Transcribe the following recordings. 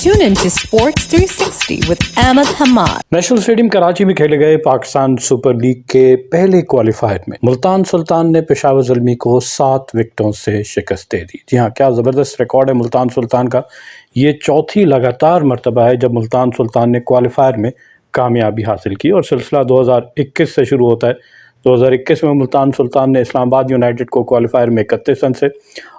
Tune in to Sports 360 with Ahmed Hamad. National stadium Karachi में खेले गए पाकिस्तान सुपर लीग के पहले क्वालिफायर में मुल्तान सुल्तान ने पेशावर ज़ल्मी को 7 विकेटों से शिकस्त दे दी। जी हाँ, क्या ज़बरदस्त रिकॉर्ड है मुल्तान सुल्तान का। ये चौथी लगातार मरतबा है जब मुल्तान सुल्तान ने क्वालिफायर में कामयाबी हासिल की और सिलसिला 2021 से शुरू होता है। 2021 में मुल्तान सुल्तान ने इस्लामाबाद यूनाइटेड को क्वालिफायर में 31 रन से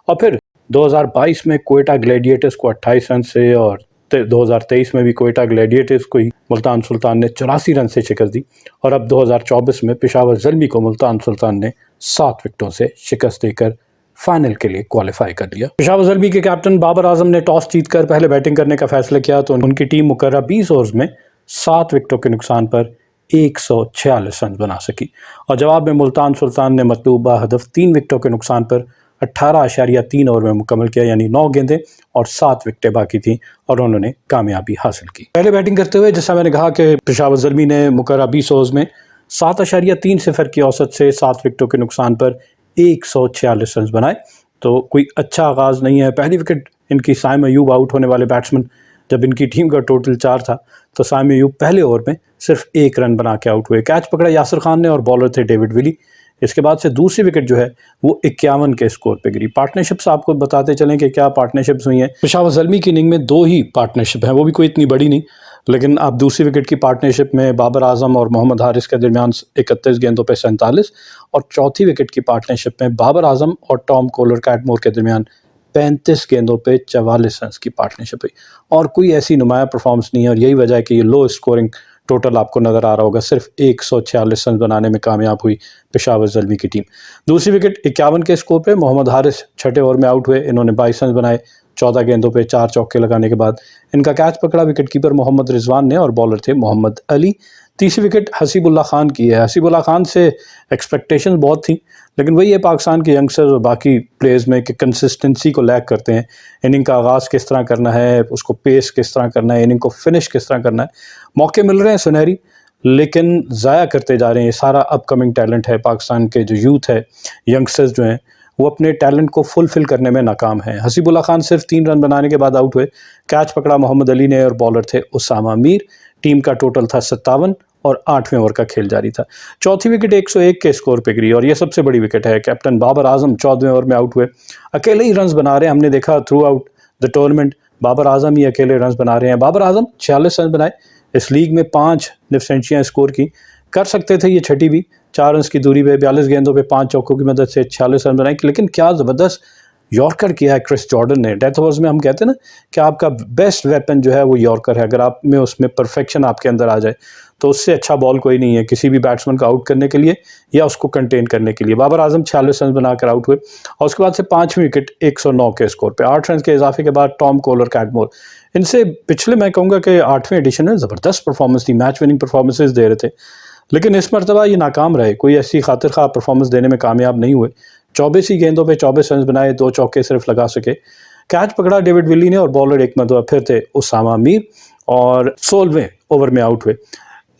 और फिर 2022 में कोयटा ग्लैडिएटर्स को 28 रन से और 2023 में भी कोयटा ग्लैडिएटर्स को ही मुल्तान सुल्तान ने 84 रन से शिकस्त दी और अब 2024 में पेशावर ज़ल्मी को मुल्तान सुल्तान ने 7 विकेटों से शिकस्त देकर फाइनल के लिए क्वालिफाई कर लिया। पेशावर ज़ल्मी के कैप्टन बाबर आजम ने टॉस जीतकर पहले बैटिंग करने का फैसला किया तो उनकी टीम मुकर्रर 20 ओवर्स में 7 विकेटों के नुकसान पर 146 रन बना सकी और जवाब में मुल्तान सुल्तान ने मतलूबा हदफ 3 विकेटों के नुकसान पर 18.3 ओवर में मुकम्मल किया, यानी 9 गेंदें और 7 विकेटें बाकी थीं और उन्होंने कामयाबी हासिल की। पहले बैटिंग करते हुए जैसा मैंने कहा कि पेशावर ज़ल्मी ने मुकर्रर 20 ओवर्स में 7.3 सिफर की औसत से 7 विकेटों के नुकसान पर 146 रन बनाए। तो कोई अच्छा आगाज़ नहीं है। पहली विकेट इनकी साइम अयूब आउट होने वाले बैट्समैन, जब इनकी टीम का टोटल 4 था तो साइम अयूब पहले ओवर में सिर्फ 1 रन बना के आउट हुए। कैच पकड़ा यासिर खान ने और बॉलर थे डेविड विली। इसके बाद से दूसरी विकेट जो है वो 51 के स्कोर पे गिरी। पार्टनरशिप्स आपको बताते चलें कि क्या पार्टनरशिप्स हुई हैं। पेशावर ज़ल्मी की इनिंग में 2 ही पार्टनरशिप हैं, वो भी कोई इतनी बड़ी नहीं, लेकिन आप दूसरी विकेट की पार्टनरशिप में बाबर आजम और मोहम्मद हारिस के दरमियान 31 गेंदों पे 47 और चौथी विकेट की पार्टनरशिप में बाबर आजम और टॉम कोलर कैटमोर के दरमियान 35 गेंदों पे 44 रन की पार्टनरशिप हुई और कोई ऐसी नुमाया परफॉर्मेंस नहीं है और यही वजह है कि ये लो स्कोरिंग टोटल आपको नज़र आ रहा होगा। सिर्फ 146 रन बनाने में कामयाब हुई पेशावर ज़ल्मी की टीम। दूसरी विकेट 51 के स्कोर पे मोहम्मद हारिस छठे ओवर में आउट हुए। इन्होंने 22 रन बनाए 14 गेंदों पे 4 चौके लगाने के बाद। इनका कैच पकड़ा विकेट कीपर मोहम्मद रिजवान ने और बॉलर थे मोहम्मद अली। तीसरी विकेट हसीबुल्लाह खान की है। हसीबुल्लाह खान से एक्सपेक्टेशन बहुत थी, लेकिन वही है पाकिस्तान के यंगस्टर्स और बाकी प्लेयर्स में कि कंसिस्टेंसी को लैक करते हैं। इनिंग का आगाज़ किस तरह करना है, उसको पेस किस तरह करना है, इनिंग को फिनिश किस तरह करना है। मौके मिल रहे हैं सुनहरी, लेकिन ज़ाया करते जा रहे हैं। ये सारा अपकमिंग टैलेंट है पाकिस्तान के, जो यूथ है, यंगस्टर्स जो हैं वो अपने टैलेंट को फुलफ़िल करने में नाकाम हैं। हसीबुल्लाह खान सिर्फ 3 रन बनाने के बाद आउट हुए। कैच पकड़ा मोहम्मद अली ने और बॉलर थे उसामा मीर। टीम का टोटल था 57 और 8वें ओवर का खेल जारी था। चौथी विकेट 101 के स्कोर पे गिरी और ये सबसे बड़ी विकेट है। कैप्टन बाबर आजम 14वें ओवर में आउट हुए। अकेले ही रन्स बना रहे हैं। हमने देखा throughout the tournament Babar Azam ही अकेले रन्स बना रहे हैं। बाबर आजम 46 रन बनाए। इस लीग में 5 डिफेंसियाँ स्कोर की, कर सकते थे ये छठी भी। 4 रन की दूरी पे 42 गेंदों पे 5 चौकों की मदद से 46 रन बनाए, लेकिन क्या ज़बरदस्त यॉर्कर किया है क्रिस जॉर्डन ने। डेथ ओवर्स में हम कहते हैं ना कि आपका बेस्ट वेपन जो है वो यॉर्कर है। अगर आप में उसमें परफेक्शन आपके अंदर आ जाए तो उससे अच्छा बॉल कोई नहीं है किसी भी बैट्समैन को आउट करने के लिए या उसको कंटेन करने के लिए। बाबर आजम 46 रन बनाकर आउट हुए और उसके बाद से 5वीं विकेट 109 के स्कोर पे 8 रन के इजाफे के बाद टॉम कोलर कैटमोर, इनसे पिछले मैं कहूँगा कि 8वें एडिशन में ज़बरदस्त परफॉर्मेंस थी, मैच विनिंग परफॉर्मेंसेज दे रहे थे, लेकिन इस मरतबा ये नाकाम रहे। कोई ऐसी खातिर खा परफॉर्मेंस देने में कामयाब नहीं हुए। 24 ही गेंदों पे 24 रन बनाए, 2 चौके सिर्फ लगा सके। कैच पकड़ा डेविड विली ने और बॉलर एक मरतबा फिर थे उसामा मीर और 16वें ओवर में आउट हुए।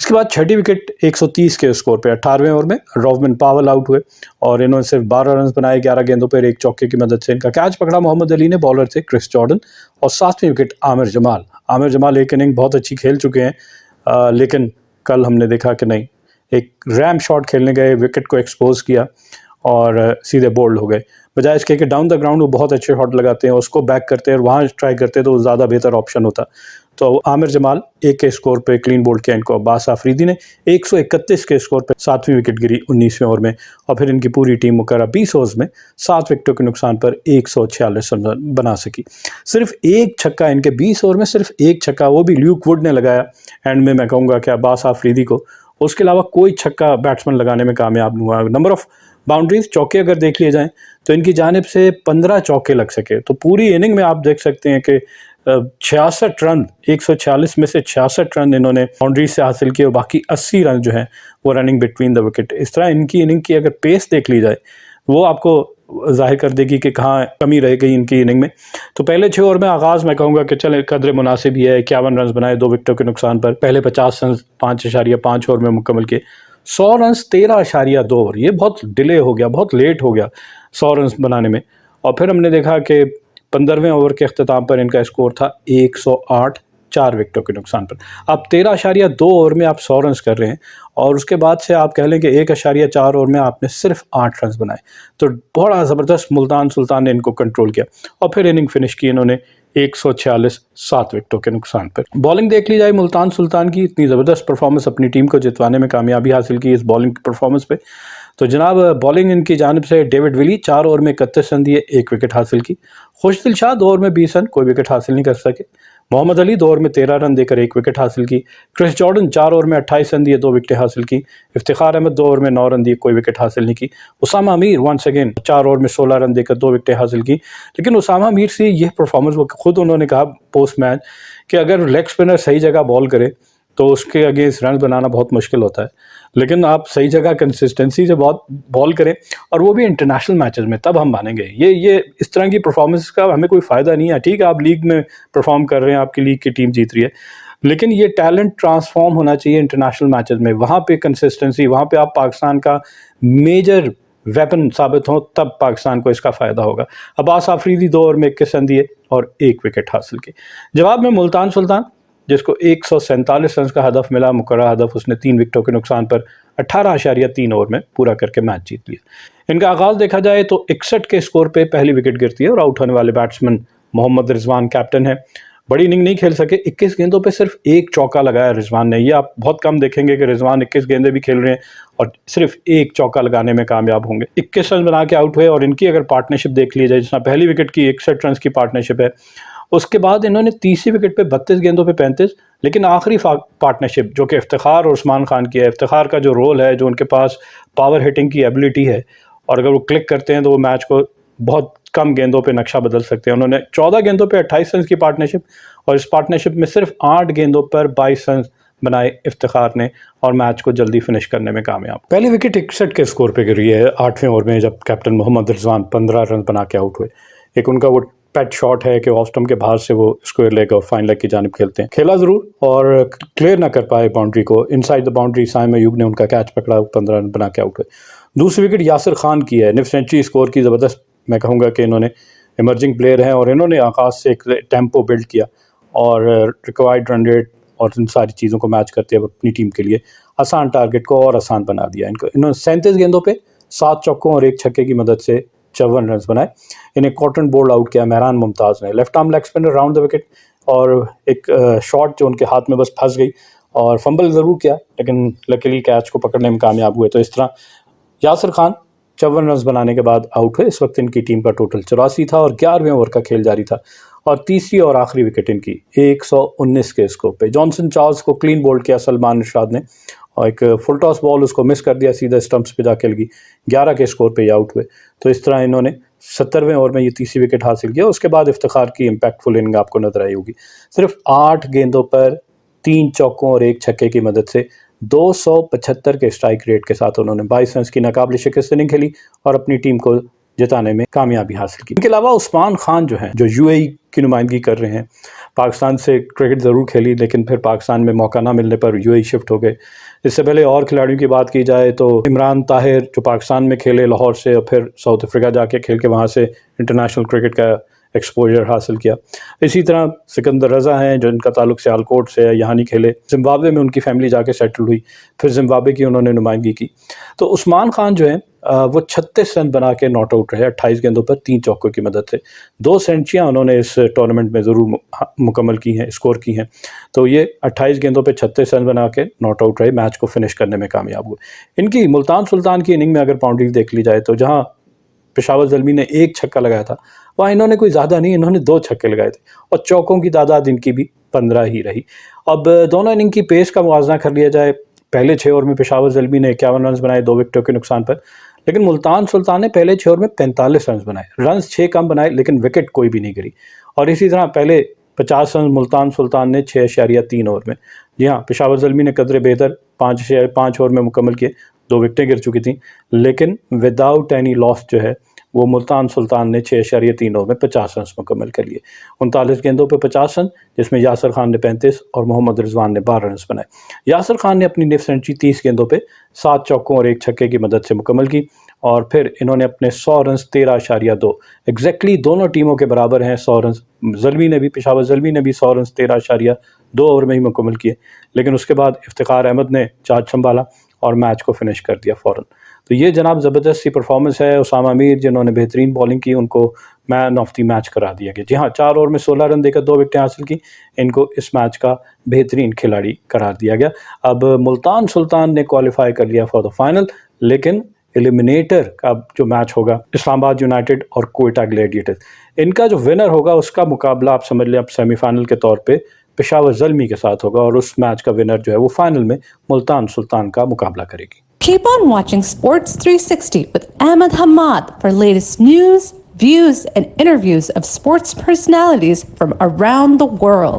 इसके बाद छठी विकेट 130 के स्कोर पे 18वें ओवर में रोवमन पावल आउट हुए और इन्होंने सिर्फ 12 रन बनाए 11 गेंदों पर 1 चौके की मदद से। इनका कैच पकड़ा मोहम्मद अली ने, बॉलर थे क्रिस जॉर्डन और 7वीं विकेट आमिर जमाल। आमिर जमाल एक इनिंग बहुत अच्छी खेल चुके हैं, लेकिन कल हमने देखा कि नहीं, एक रैम शॉट खेलने गए, विकेट को एक्सपोज किया और सीधे बोल्ड हो गए। बजाय इसके कि डाउन द ग्राउंड वो बहुत अच्छे शॉट लगाते हैं, उसको बैक करते हैं और वहाँ ट्राई करते हैं तो ज़्यादा बेहतर ऑप्शन होता। तो आमिर जमाल 1 के स्कोर पे क्लीन बोल्ड किया इनको। अब्बास आफरीदी ने 131 के स्कोर पे 7वीं विकेट गिरी 19वें ओवर में और फिर इनकी पूरी टीम मुकर्रर 20 ओवर्स में 7 विकेटों के नुकसान पर 146 रन बना सकी। सिर्फ 1 छक्का इनके 20 ओवर में, सिर्फ 1 छक्का, वो भी ल्यूक वुड ने लगाया एंड में। मैं कहूँगा कि अब्बास आफरीदी को, उसके अलावा कोई छक्का बैट्समैन लगाने में कामयाब नहीं हुआ। नंबर ऑफ बाउंड्रीज, चौके अगर देख लिए जाएं तो इनकी जानिब से 15 चौके लग सके। तो पूरी इनिंग में आप देख सकते हैं कि 66 रन, 146 में से 66 रन इन्होंने बाउंड्री से हासिल किए और बाकी 80 रन जो हैं वो रनिंग बिटवीन द विकेट। इस तरह इनकी इनिंग की अगर पेस देख ली जाए वो आपको जाहिर कर देगी कि कहाँ कमी रह गई इनकी इनिंग में। तो पहले 6 ओवर में आगाज़ मैं कहूँगा कि चले कदर मुनासिब ही है। 51 रन बनाए 2 विकेटों के नुकसान पर। पहले 50 रन 5.5 ओवर में मुकम्मल किए। 100 रन 13.2 ओवर, ये बहुत डिले हो गया, बहुत लेट हो गया 100 रन बनाने में। और फिर हमने देखा कि 15वें ओवर के अख्ताम पर इनका स्कोर था 108, 4 विकेटों के नुकसान पर। अब 13.2 ओवर में आप 100 रन कर रहे हैं और उसके बाद से आप कह लें कि 1.4 ओवर में आपने सिर्फ 8 रन बनाए, तो बड़ा ज़बरदस्त मुल्तान सुल्तान ने इनको कंट्रोल किया और फिर इनिंग फिनिश की इन्होंने 146, 7 विकेटों के नुकसान पर। बॉलिंग देख ली जाए मुल्तान सुल्तान की, इतनी ज़बरदस्त परफॉर्मेंस अपनी टीम को जितवाने में कामयाबी हासिल की इस बॉलिंग परफॉर्मेंस पे। तो जनाब बॉलिंग इनकी जानिब से डेविड विली 4 ओवर में 31 रन दिए, 1 विकेट हासिल की। खुशदिल शाह 2 ओवर में 20 रन, कोई विकेट हासिल नहीं कर सके। मोहम्मद अली 2 ओवर में 13 रन देकर 1 विकेट हासिल की। क्रिस जॉर्डन 4 ओवर में 28 रन दिए, 2 विकेट हासिल की। इफ्तिखार अहमद 2 ओवर में 9 रन दिए, कोई विकेट हासिल नहीं की। Usama Mir once again 4 over में 16 रन देकर 2 विकेट हासिल की। लेकिन उसामा मीर से यह परफॉर्मेंस, वो खुद उन्होंने कहा पोस्ट मैच कि अगर लेग स्पिनर सही जगह बॉल करे तो उसके अगेंस्ट रन बनाना बहुत मुश्किल होता है, लेकिन आप सही जगह कंसिस्टेंसी से बहुत बॉल करें और वो भी इंटरनेशनल मैचेस में, तब हम मानेंगे। ये इस तरह की परफॉर्मेंस का हमें कोई फ़ायदा नहीं है। ठीक है, आप लीग में परफॉर्म कर रहे हैं, आपकी लीग की टीम जीत रही है, लेकिन ये टैलेंट ट्रांसफॉर्म होना चाहिए इंटरनेशनल मैचेस में। वहाँ पे कंसिस्टेंसी, वहाँ पे आप पाकिस्तान का मेजर वेपन साबित हो, तब पाकिस्तान को इसका फ़ायदा होगा। अब्बास आफरीदी 2 ओवर में 21 रन दिए और 1 विकेट हासिल की। जवाब में मुल्तान सुल्तान, जिसको 147 रन का हदफ मिला, मुकर्रर हदफ, उसने 3 विकेटों के नुकसान पर 18.3 ओवर में पूरा करके मैच जीत लिया। इनका आगाज़ देखा जाए तो 61 के स्कोर पे पहली विकेट गिरती है और आउट होने वाले बैट्समैन मोहम्मद रिजवान कैप्टन है। बड़ी इनिंग नहीं खेल सके, 21 गेंदों पे सिर्फ 1 चौका लगाया रिजवान ने। ये आप बहुत कम देखेंगे कि रिजवान 21 गेंदें भी खेल रहे हैं और सिर्फ 1 चौका लगाने में कामयाब होंगे। 21 रन बना के आउट हुए और इनकी अगर पार्टनरशिप देख ली जाए, जिसमें पहली विकेट की 61 रन की पार्टनरशिप है, उसके बाद इन्होंने तीसरी विकेट पे 32 गेंदों पे 35, लेकिन आखिरी पार्टनरशिप जो कि इफ्तिखार और उस्मान खान की है, इफ्तिखार का जो रोल है, जो उनके पास पावर हिटिंग की एबिलिटी है, और अगर वो क्लिक करते हैं तो वो मैच को बहुत कम गेंदों पे नक्शा बदल सकते हैं। उन्होंने 14 गेंदों पे 28 रन की पार्टनरशिप, और इस पार्टनरशिप में सिर्फ 8 गेंदों पर 22 रन बनाए इफ्तिखार ने और मैच को जल्दी फिनिश करने में कामयाब। पहली विकेट 61 के स्कोर पे गिरी है 8वें ओवर में, जब कैप्टन मोहम्मद रिजवान 15 रन बना के आउट हुए। एक उनका वो पेट शॉट है कि ऑफ स्टंप के बाहर से वो स्क्वायर लेग और फाइन लेग की जानिब खेलते हैं। खेला ज़रूर और क्लियर ना कर पाए बाउंड्री को। Inside the boundary Saim Ayub ने उनका कैच पकड़ा, 15 रन बना के आउट हुए। दूसरी विकेट यासिर खान की है, निफ सेंचुरी स्कोर की ज़बरदस्त। मैं कहूँगा कि इन्होंने इमर्जिंग प्लेयर हैं और इन्होंने आगाज़ से एक टेम्पो बिल्ड किया और रिक्वायर्ड रन रेट और इन सारी चीज़ों को मैच करते हुए अपनी टीम के लिए आसान टारगेट को और आसान बना दिया। इन्होंने 37 गेंदों पे 7 चौकों और 1 छक्के की मदद से 54 रन बनाए। इन्हें कॉटन बोल्ड आउट किया मेहरान मुमताज़ ने, left arm leg spinner round the wicket, और एक शॉट जो उनके हाथ में बस फंस गई और फंबल ज़रूर किया, लेकिन लकीली कैच को पकड़ने में कामयाब हुए। तो इस तरह यासिर खान 54 रन बनाने के बाद आउट हुए। इस वक्त इनकी टीम का टोटल 84 था और 11वें ओवर का खेल जारी था और तीसरी और आखिरी विकेट इनकी 119 के स्कोर पे। जॉनसन चार्ल्स को क्लीन बोल्ड किया सलमान निशाद ने और एक फुल टॉस बॉल उसको मिस कर दिया, सीधा स्टंप्स पे जाके लगी। 11 के स्कोर पे आउट हुए। तो इस तरह इन्होंने 70वें ओवर में ये तीसरी विकेट हासिल किया। उसके बाद इफ्तिखार की इम्पैक्टफुल इनिंग आपको नजर आई होगी। सिर्फ 8 गेंदों पर 3 चौकों और 1 छक्के की मदद से 275 के स्ट्राइक रेट के साथ उन्होंने 22 रन की नाकाबिल शिकस्त इनिंग खेली और अपनी टीम को जिताने में कामयाबी हासिल की। इनके अलावा उस्मान खान जो हैं, जो यूएई की नुमाइंदगी कर रहे हैं, पाकिस्तान से क्रिकेट ज़रूर खेली लेकिन फिर पाकिस्तान में मौका ना मिलने पर यूएई शिफ्ट हो गए। इससे पहले और खिलाड़ियों की बात की जाए तो इमरान ताहिर जो पाकिस्तान में खेले लाहौर से और फिर साउथ अफ्रीका जाके खेल के वहाँ से इंटरनेशनल क्रिकेट का एक्सपोजर हासिल किया। इसी तरह सिकंदर रज़ा हैं जिनका ताल्लुक सियालकोट से है, यहाँ नहीं खेले। ज़िम्बाब्वे में उनकी फैमिली जाके सेटल हुई, फिर ज़िम्बाब्वे की उन्होंने नुमाइंदगी की। तो उस्मान खान जो है वो 36 रन बना के नॉट आउट रहे 28 गेंदों पर 3 चौकों की मदद से। 2 सेंचुरियाँ उन्होंने इस टूर्नामेंट में ज़रूर मुकम्मल की हैं, स्कोर की हैं। तो ये 28 गेंदों पे 36 रन बना के नॉट आउट रहे, मैच को फिनिश करने में कामयाब हुए। इनकी मुल्तान सुल्तान की इनिंग में अगर बाउंड्री देख ली जाए तो जहाँ पेशावर ज़ल्मी ने 1 छक्का लगाया था, वहाँ इन्होंने कोई ज़्यादा नहीं, इन्होंने 2 छक्के लगाए थे और चौकों की तादाद इनकी भी 15 ही रही। अब दोनों इनिंग की पेस का मुआवजा कर लिया जाए, पहले 6 ओवर में पेशावर ज़ल्मी ने 51 रन बनाए 2 विकेटों के नुकसान पर, लेकिन मुल्तान सुल्तान ने पहले 6 ओवर में 45 रन बनाए। रन 6 कम बनाए लेकिन विकेट कोई भी नहीं गिरी। और इसी तरह पहले 50 रन मुल्तान सुल्तान ने 6.3 ओवर में। जी हाँ, पेशावर ज़ल्मी ने कदरे बेहतर 5 ओवर में मुकम्मल किए, 2 विकेटें गिर चुकी थी, लेकिन विदाउट एनी लॉस जो है वो मुल्तान सुल्तान ने 6.3 ओवर में 50 रन मुकम्मल कर लिए। 39 गेंदों पे 50 रन, जिसमें यासिर खान ने 35 और मोहम्मद रिजवान ने 12 रन बनाए। यासिर खान ने अपनी निफ सेंचुरी 30 गेंदों पे 7 चौकों और 1 छक्के की मदद से मुकम्मल की और फिर इन्होंने अपने 100 रन 13.2 एग्जैक्टली दोनों टीमों के बराबर हैं 100 रन। पेशावर ज़ल्मी ने भी 100 रन 13.2 ओवर में ही मुकम्मल किए, लेकिन उसके बाद इफ्तिखार अहमद ने चार्ज संभाला और मैच को फिनिश कर दिया फ़ौरन। तो ये जनाब ज़बरदस्त सी परफॉर्मेंस है। उसामा मीर जिन्होंने बेहतरीन बॉलिंग की, उनको मैन ऑफ द मैच करा दिया गया। जी हाँ, 4 ओवर में 16 रन देकर 2 विकेटें हासिल की, इनको इस मैच का बेहतरीन खिलाड़ी करार दिया गया। अब मुल्तान सुल्तान ने क्वालिफाई कर लिया फॉर द फाइनल, लेकिन एलिमिनेटर का जो मैच होगा इस्लामाबाद यूनाइटेड और कोयटा ग्लैडिएटर्स, इनका जो विनर होगा उसका मुकाबला आप समझ लें अब सेमीफाइनल के तौर पे पेशावर ज़ल्मी के साथ होगा और उस मैच का विनर जो है वो फाइनल में मुल्तान सुल्तान का मुकाबला करेगी। Keep on watching Sports 360 with Ahmed Hamad for latest news, views, and interviews of sports personalities from around the world.